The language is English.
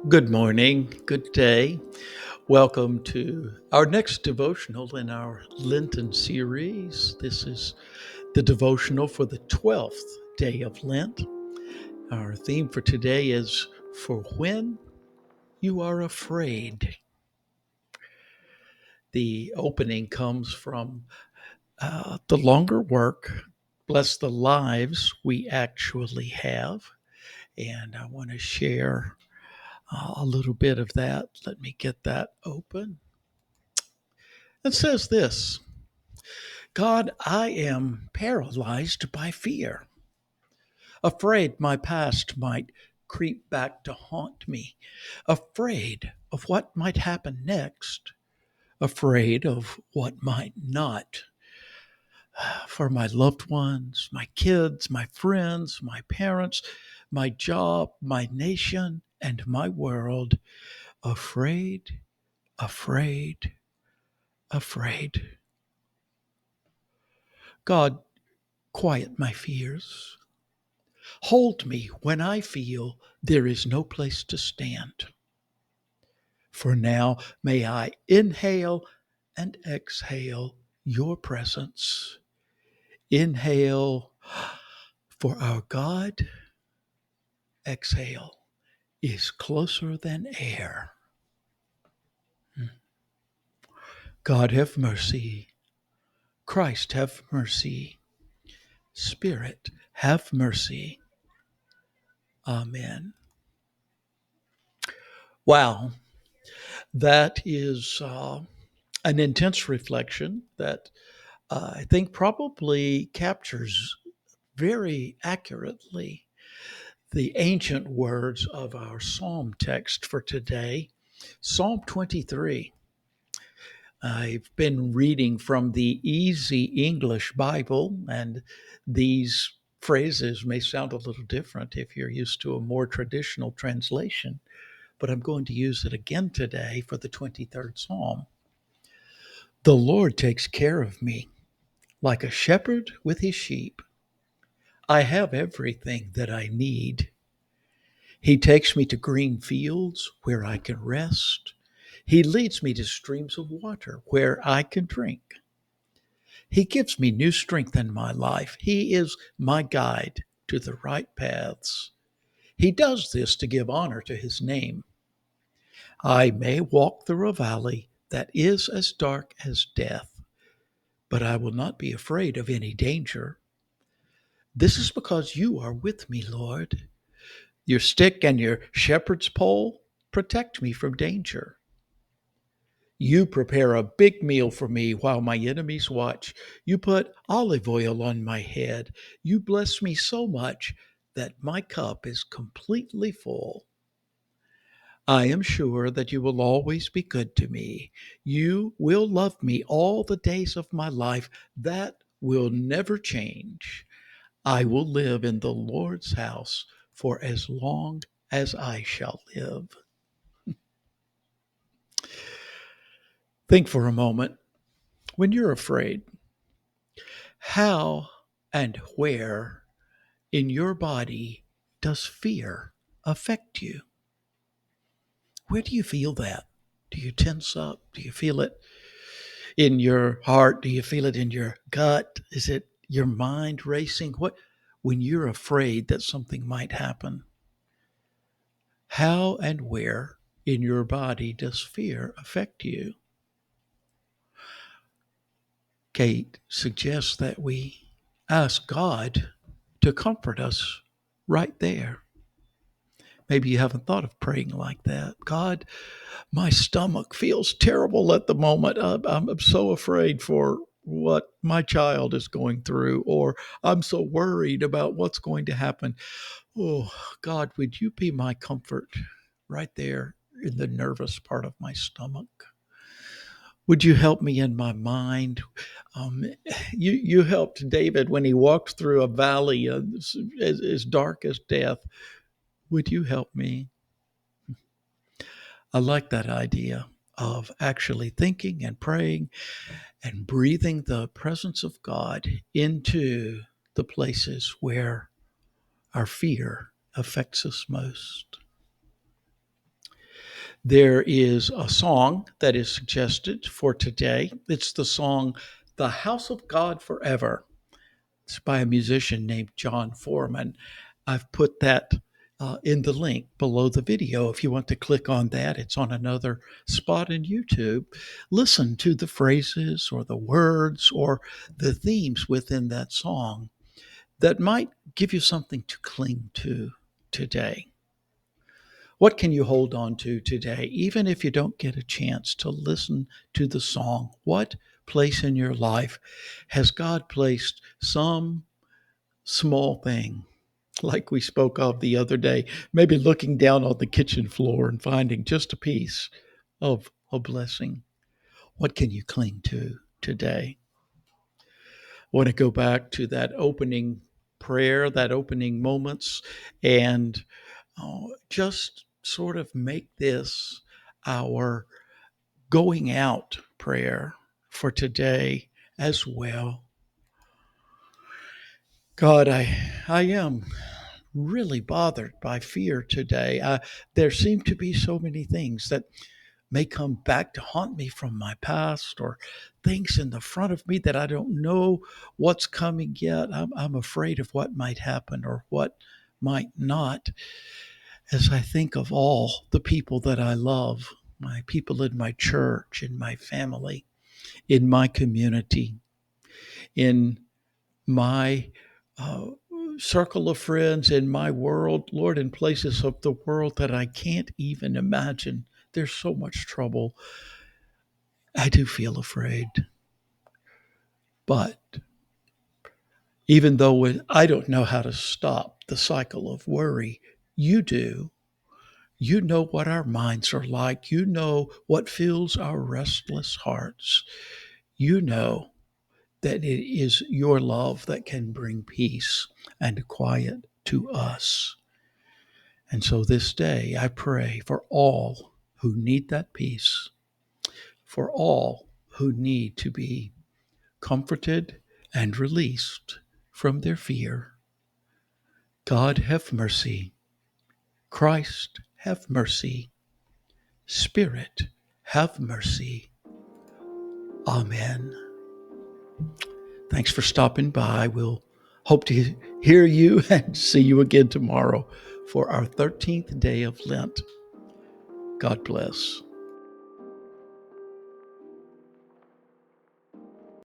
Good morning, good day. Welcome to our next devotional in our Lenten series. This is the devotional for the 12th day of Lent. Our theme for today is For When You Are Afraid. The opening comes from the longer work, Bless the Lives We Actually Have. And I want to share a little bit of that. Let me get that open. It says this: God, I am paralyzed by fear, afraid my past might creep back to haunt me, afraid of what might happen next, afraid of what might not. For my loved ones, my kids, my friends, my parents, my job, my nation, and my world, afraid, afraid, afraid. God, quiet my fears. Hold me when I feel there is no place to stand. For now, may I inhale and exhale your presence. Inhale, for our God, exhale, is closer than air. God have mercy. Christ have mercy. Spirit have mercy. Amen. Wow, that is an intense reflection that I think probably captures very accurately the ancient words of our psalm text for today, Psalm 23. I've been reading from the Easy English Bible, and these phrases may sound a little different if you're used to a more traditional translation, but I'm going to use it again today for the 23rd Psalm. The Lord takes care of me like a shepherd with his sheep. I have everything that I need. He takes me to green fields where I can rest. He leads me to streams of water where I can drink. He gives me new strength in my life. He is my guide to the right paths. He does this to give honor to his name. I may walk through a valley that is as dark as death, but I will not be afraid of any danger. This is because you are with me, Lord. Your stick and your shepherd's pole protect me from danger. You prepare a big meal for me while my enemies watch. You put olive oil on my head. You bless me so much that my cup is completely full. I am sure that you will always be good to me. You will love me all the days of my life. That will never change. I will live in the Lord's house for as long as I shall live. Think for a moment. When you're afraid, how and where in your body does fear affect you? Where do you feel that? Do you tense up? Do you feel it in your heart? Do you feel it in your gut? Is it your mind racing? What when you're afraid that something might happen? How and where in your body does fear affect you? Kate suggests that we ask God to comfort us right there. Maybe you haven't thought of praying like that. God, my stomach feels terrible at the moment. I'm so afraid for what my child is going through, or I'm so worried about what's going to happen. Oh, God, would you be my comfort right there in the nervous part of my stomach? Would you help me in my mind? Um, you helped David when he walked through a valley as dark as death. Would you help me? I like that idea of actually thinking and praying and breathing the presence of God into the places where our fear affects us most. There is a song that is suggested for today. It's the song The House of God Forever. It's by a musician named John Foreman. I've put that in the link below the video. If you want to click on that, it's on another spot in YouTube. Listen to the phrases or the words or the themes within that song that might give you something to cling to today. What can you hold on to today, even if you don't get a chance to listen to the song? What place in your life has God placed some small thing, like we spoke of the other day, maybe looking down on the kitchen floor and finding just a piece of a blessing? What can you cling to today? I want to go back to that opening prayer, that opening moments, and just sort of make this our going out prayer for today as well. God, I am really bothered by fear today. There seem to be so many things that may come back to haunt me from my past, or things in the front of me that I don't know what's coming yet. I'm afraid of what might happen or what might not, as I think of all the people that I love, my people in my church, in my family, in my community, in my uh, circle of friends, in my world, Lord, in places of the world that I can't even imagine. There's so much trouble. I do feel afraid. But even though I don't know how to stop the cycle of worry, you do. You know what our minds are like. You know what fills our restless hearts. You know that it is your love that can bring peace and quiet to us. And so this day, I pray for all who need that peace, for all who need to be comforted and released from their fear. God have mercy. Christ have mercy. Spirit have mercy. Amen. Thanks for stopping by. We'll hope to hear you and see you again tomorrow for our 13th day of Lent. God bless.